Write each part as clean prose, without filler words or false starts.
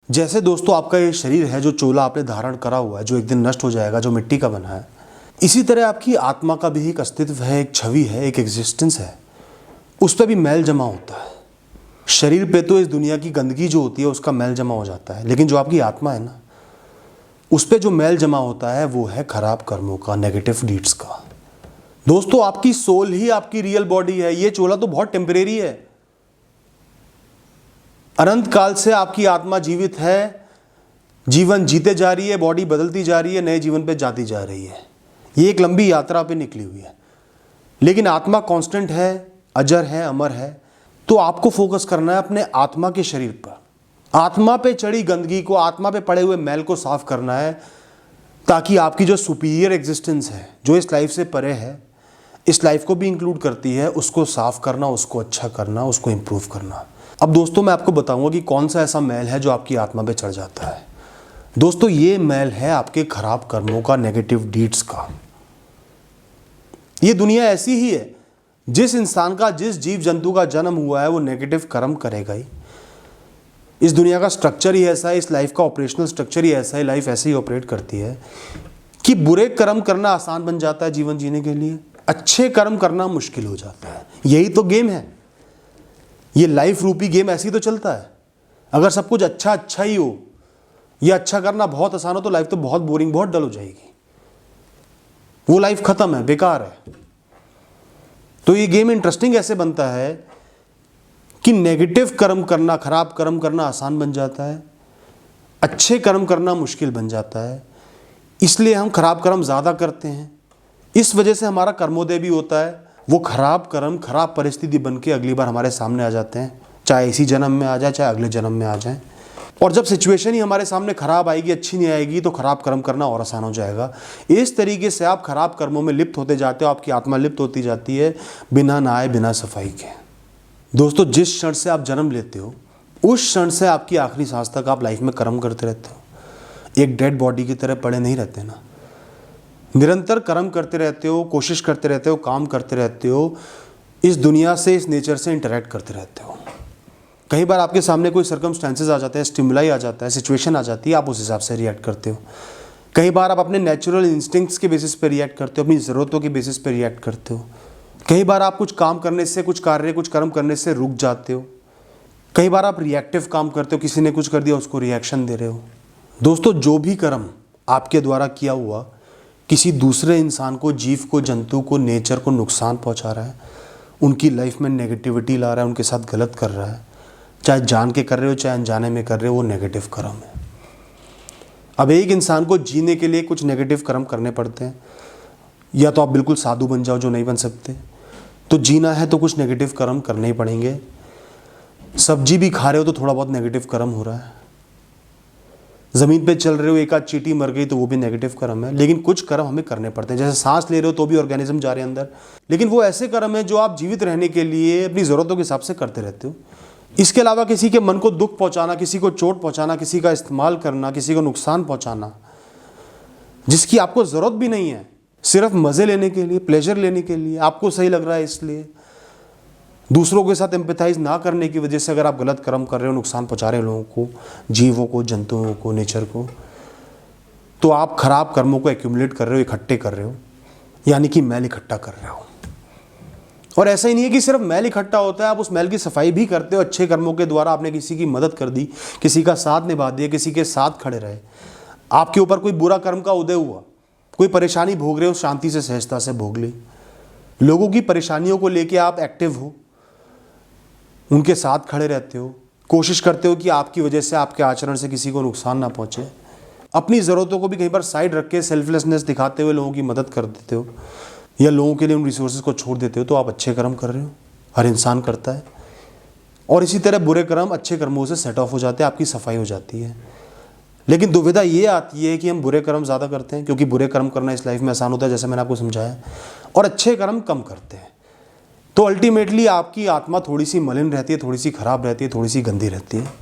जैसे दोस्तों आपका ये शरीर है जो चोला आपने धारण करा हुआ है, जो एक दिन नष्ट हो जाएगा, जो मिट्टी का बना है, इसी तरह आपकी आत्मा का भी एक अस्तित्व है, एक छवि है, एक एग्जिस्टेंस है। उस पर भी मैल जमा होता है। शरीर पे तो इस दुनिया की गंदगी जो होती है उसका मैल जमा हो जाता है, लेकिन जो आपकी आत्मा है ना, उस पर जो मैल जमा होता है वो है खराब कर्मों का, नेगेटिव डीड्स का। दोस्तों आपकी सोल ही आपकी रियल बॉडी है। ये चोला तो बहुत टेम्परेरी है। अनंत काल से आपकी आत्मा जीवित है, जीवन जीते जा रही है, बॉडी बदलती जा रही है, नए जीवन पे जाती जा रही है। ये एक लंबी यात्रा पे निकली हुई है, लेकिन आत्मा कांस्टेंट है, अजर है, अमर है। तो आपको फोकस करना है अपने आत्मा के शरीर पर। आत्मा पे चढ़ी गंदगी को, आत्मा पे पड़े हुए मैल को साफ करना है, ताकि आपकी जो सुपीरियर एग्जिस्टेंस है, जो इस लाइफ से परे है, इस लाइफ को भी इंक्लूड करती है, उसको साफ करना, उसको अच्छा करना, उसको इंप्रूव करना। अब दोस्तों मैं आपको बताऊंगा कि कौन सा ऐसा मैल है जो आपकी आत्मा पे चढ़ जाता है। दोस्तों ये मैल है आपके खराब कर्मों का, नेगेटिव डीड्स का। ये दुनिया ऐसी ही है, जिस इंसान का, जिस जीव जंतु का जन्म हुआ है वो नेगेटिव कर्म करेगा ही। इस दुनिया का स्ट्रक्चर ही ऐसा है, इस लाइफ का ऑपरेशनल स्ट्रक्चर ही ऐसा है, लाइफ ऐसे ही ऑपरेट करती है कि बुरे कर्म करना आसान बन जाता है जीवन जीने के लिए, अच्छे कर्म करना मुश्किल हो जाता है। यही तो गेम है। ये लाइफ रूपी गेम ऐसे ही तो चलता है। अगर सब कुछ अच्छा अच्छा ही हो, ये अच्छा करना बहुत आसान हो, तो लाइफ तो बहुत बोरिंग, बहुत डल हो जाएगी। वो लाइफ खत्म है, बेकार है। तो ये गेम इंटरेस्टिंग ऐसे बनता है कि नेगेटिव कर्म करना, खराब कर्म करना आसान बन जाता है, अच्छे कर्म करना मुश्किल बन जाता है। इसलिए हम खराब कर्म ज़्यादा करते हैं। इस वजह से हमारा कर्मोदय भी होता है। वो खराब कर्म, खराब परिस्थिति बन के अगली बार हमारे सामने आ जाते हैं, चाहे इसी जन्म में आ जाए, चाहे अगले जन्म में आ जाए। और जब सिचुएशन ही हमारे सामने खराब आएगी, अच्छी नहीं आएगी, तो खराब कर्म करना और आसान हो जाएगा। इस तरीके से आप खराब कर्मों में लिप्त होते जाते हो, आपकी आत्मा लिप्त होती जाती है, बिना नहाए, बिना सफाई के। दोस्तों जिस क्षण से आप जन्म लेते हो, उस क्षण से आपकी आखिरी सांस तक आप लाइफ में कर्म करते रहते हो। एक डेड बॉडी की तरह पड़े नहीं रहते ना, निरंतर कर्म करते रहते हो, कोशिश करते रहते हो, काम करते रहते हो, इस दुनिया से, इस नेचर से इंटरेक्ट करते रहते हो। कई बार आपके सामने कोई सर्कमस्टेंसेस आ जाते हैं, स्टिमुलाई आ जाता है, सिचुएशन आ जाती है, आप उस हिसाब से रिएक्ट करते हो। कई बार आप अपने नेचुरल इंस्टिंक्ट्स के बेसिस पे रिएक्ट करते हो, अपनी ज़रूरतों के बेसिस पे रिएक्ट करते हो। कई बार आप कुछ काम करने से, कुछ कार्य, कुछ कर्म करने से रुक जाते हो। कई बार आप रिएक्टिव काम करते हो, किसी ने कुछ कर दिया उसको रिएक्शन दे रहे हो। दोस्तों जो भी कर्म आपके द्वारा किया हुआ किसी दूसरे इंसान को, जीव को, जंतु को, नेचर को नुकसान पहुंचा रहा है, उनकी लाइफ में नेगेटिविटी ला रहा है, उनके साथ गलत कर रहा है, चाहे जान के कर रहे हो, चाहे अनजाने में कर रहे हो, वो नेगेटिव कर्म है। अब एक इंसान को जीने के लिए कुछ नेगेटिव कर्म करने पड़ते हैं। या तो आप बिल्कुल साधु बन जाओ, जो नहीं बन सकते, तो जीना है तो कुछ नेगेटिव कर्म करने ही पड़ेंगे। सब्जी भी खा रहे हो तो थोड़ा बहुत नेगेटिव कर्म हो रहा है। ज़मीन पे चल रहे हो, एक आध चींटी मर गई तो वो भी नेगेटिव कर्म है। लेकिन कुछ कर्म हमें करने पड़ते हैं। जैसे सांस ले रहे हो तो भी ऑर्गेनिज्म जा रहे हैं अंदर, लेकिन वो ऐसे कर्म है जो आप जीवित रहने के लिए अपनी ज़रूरतों के हिसाब से करते रहते हो। इसके अलावा किसी के मन को दुख पहुंचाना, किसी को चोट पहुंचाना, किसी का इस्तेमाल करना, किसी को नुकसान पहुंचाना, जिसकी आपको ज़रूरत भी नहीं है, सिर्फ मज़े लेने के लिए, प्लेजर लेने के लिए, आपको सही लग रहा है इसलिए, दूसरों के साथ एम्पैथाइज ना करने की वजह से अगर आप गलत कर्म कर रहे हो, नुकसान पहुंचा रहे हो लोगों को, जीवों को, जंतुओं को, नेचर को, तो आप खराब कर्मों को एक्यूमुलेट कर रहे हो, इकट्ठे कर रहे हो, यानी कि मैल इकट्ठा कर रहे हो। और ऐसा ही नहीं है कि सिर्फ मैल इकट्ठा होता है, आप उस मैल की सफाई भी करते हो। अच्छे कर्मों के द्वारा आपने किसी की मदद कर दी, किसी का साथ निभा दिया, किसी के साथ खड़े रहे। आपके ऊपर कोई बुरा कर्म का उदय हुआ, कोई परेशानी भोग रहे हो, शांति से, सहजता से भोग ली। लोगों की परेशानियों को लेके आप एक्टिव हो, उनके साथ खड़े रहते हो, कोशिश करते हो कि आपकी वजह से, आपके आचरण से किसी को नुकसान ना पहुंचे। अपनी ज़रूरतों को भी कहीं पर साइड रख के सेल्फलेसनेस दिखाते हुए लोगों की मदद कर देते हो, या लोगों के लिए उन रिसोर्सेज को छोड़ देते हो, तो आप अच्छे कर्म कर रहे हो। हर इंसान करता है। और इसी तरह बुरे कर्म अच्छे कर्मों से सेट ऑफ हो जाते हैं, आपकी सफाई हो जाती है। लेकिन दुविधा ये आती है कि हम बुरे कर्म ज़्यादा करते हैं, क्योंकि बुरे कर्म करना इस लाइफ में आसान होता है, जैसे मैंने आपको समझाया, और अच्छे कर्म कम करते हैं। तो अल्टीमेटली आपकी आत्मा थोड़ी सी मलिन रहती है, थोड़ी सी खराब रहती है, थोड़ी सी गंदी रहती है।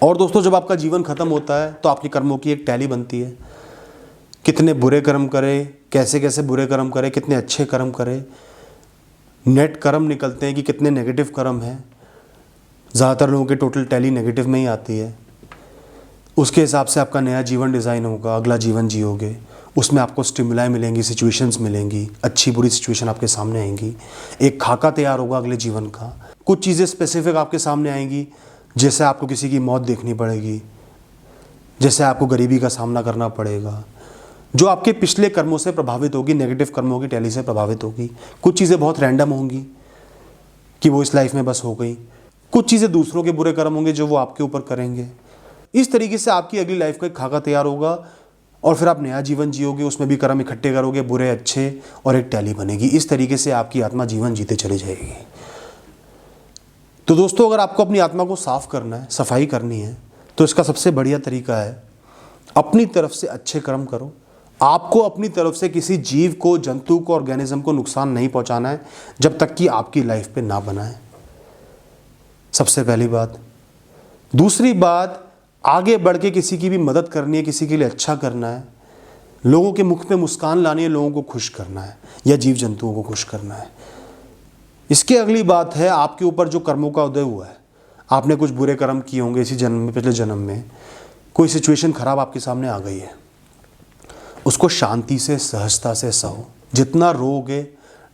और दोस्तों जब आपका जीवन खत्म होता है तो आपके कर्मों की एक टैली बनती है। कितने बुरे कर्म करे, कैसे कैसे बुरे कर्म करे, कितने अच्छे कर्म करे, नेट कर्म निकलते हैं कि कितने नेगेटिव कर्म हैं। ज़्यादातर लोगों के टोटल टैली नेगेटिव में ही आती है। उसके हिसाब से आपका नया जीवन डिज़ाइन होगा, अगला जीवन जियोगे। उसमें आपको स्टिमुलाई मिलेंगी, सिचुएशंस मिलेंगी, अच्छी बुरी सिचुएशन आपके सामने आएंगी, एक खाका तैयार होगा अगले जीवन का। कुछ चीज़ें स्पेसिफिक आपके सामने आएंगी, जैसे आपको किसी की मौत देखनी पड़ेगी, जैसे आपको गरीबी का सामना करना पड़ेगा, जो आपके पिछले कर्मों से प्रभावित होगी, नेगेटिव कर्मों की टैली से प्रभावित होगी। कुछ चीज़ें बहुत रैंडम होंगी कि वो इस लाइफ में बस हो गई। कुछ चीज़ें दूसरों के बुरे कर्म होंगे जो वो आपके ऊपर करेंगे। इस तरीके से आपकी अगली लाइफ का एक खाका तैयार होगा और फिर आप नया जीवन जियोगे, उसमें भी कर्म इकट्ठे करोगे, बुरे अच्छे, और एक टैली बनेगी। इस तरीके से आपकी आत्मा जीवन जीते चली जाएगी। तो दोस्तों, अगर आपको अपनी आत्मा को साफ करना है, सफाई करनी है, तो इसका सबसे बढ़िया तरीका है अपनी तरफ से अच्छे कर्म करो। आपको अपनी तरफ से किसी जीव को, जंतु को, ऑर्गेनिज्म को नुकसान नहीं पहुंचाना है जब तक कि आपकी लाइफ पे ना बनाए। सबसे पहली बात। दूसरी बात, आगे बढ़ के किसी की भी मदद करनी है, किसी के लिए अच्छा करना है, लोगों के मुख पे मुस्कान लानी है, लोगों को खुश करना है या जीव जंतुओं को खुश करना है। इसके अगली बात है आपके ऊपर जो कर्मों का उदय हुआ है। आपने कुछ बुरे कर्म किए होंगे इसी जन्म में, पिछले जन्म में कोई सिचुएशन खराब आपके सामने आ गई है, उसको शांति से, सहजता से सहो। जितना रोगे,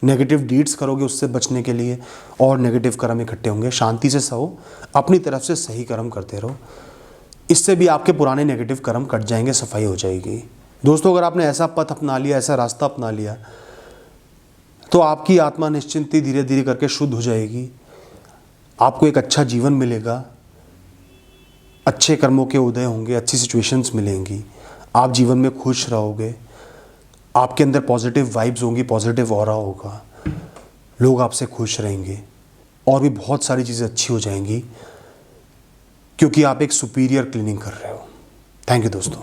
नेगेटिव डीड्स करोगे उससे बचने के लिए, और नेगेटिव कर्म इकट्ठे होंगे, शांति से सहो, अपनी तरफ से सही कर्म करते रहो। इससे भी आपके पुराने नेगेटिव कर्म कट जाएंगे, सफाई हो जाएगी। दोस्तों, अगर आपने ऐसा पथ अपना लिया, ऐसा रास्ता अपना लिया, तो आपकी आत्मा निश्चिंत ही धीरे धीरे करके शुद्ध हो जाएगी। आपको एक अच्छा जीवन मिलेगा, अच्छे कर्मों के उदय होंगे, अच्छी सिचुएशंस मिलेंगी, आप जीवन में खुश रहोगे, आपके अंदर पॉजिटिव वाइब्स होंगी, पॉजिटिव ऑरा होगा, लोग आपसे खुश रहेंगे, और भी बहुत सारी चीज़ें अच्छी हो जाएंगी, क्योंकि आप एक सुपीरियर क्लीनिंग कर रहे हो। थैंक यू दोस्तों।